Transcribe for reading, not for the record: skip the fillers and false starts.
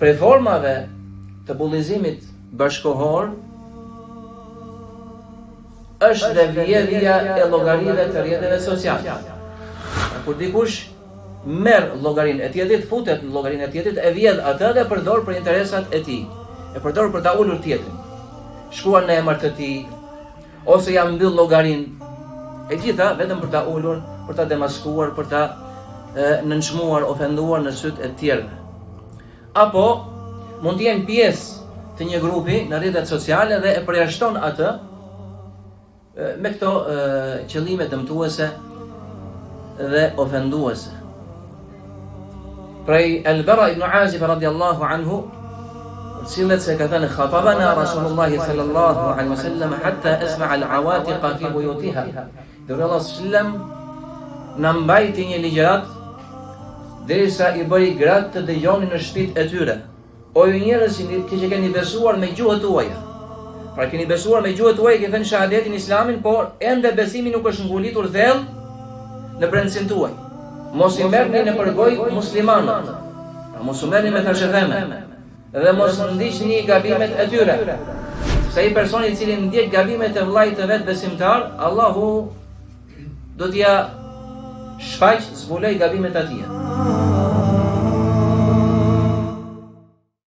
Prej formave të bullizimit bashkohor është dhe vjedhja e llogarive të rrjeteve sociale. Kur dikush merr llogarinë e tjetrit, futet në llogarinë e tjetrit, e vjedh atë dhe përdor për interesat e tij. E përdor për ta ulur tjetrin. Shkruan në emër të tij, ose ja mbyll llogarinë. E gjitha vetëm për ta ulur, për ta demaskuar, për ta nënçmuar, ofenduar në sytë e tjerëve. Apo mund të jenë pjesë të një grupi në rrjetet sociale dhe e përjashton atë me këto qëllime dëmtuese dhe ofenduese. Prej Al-Bara ibn Azib radiallahu anhu, cilët se ka thënë khatabana Rasulullahi sallallahu alaihi wasallam hatta asma'a al-awatiqa fi buyutiha. Dhe Allah sallam na mbajti një ligjërat derisa i bëri gratë të dëgjonin në shtëpitë e tyre. O ju njerëz që keni besuar me gjuhët tuaja. Pra keni besuar me gjuhët tuaja, keni thënë shahadetin islamin, por ende besimi nuk është ngulitur thellë në brendësin tuaj. Mos i merrni në përgojë muslimanët. Mos u merrni me thashëdheme dhe mos ndiqni gabimet e tyre. Se ai personi i cili ndjek gabimet e vllajt të vet besimtar, Allahu do t'ja shfaq zbuloj gabimet e tij.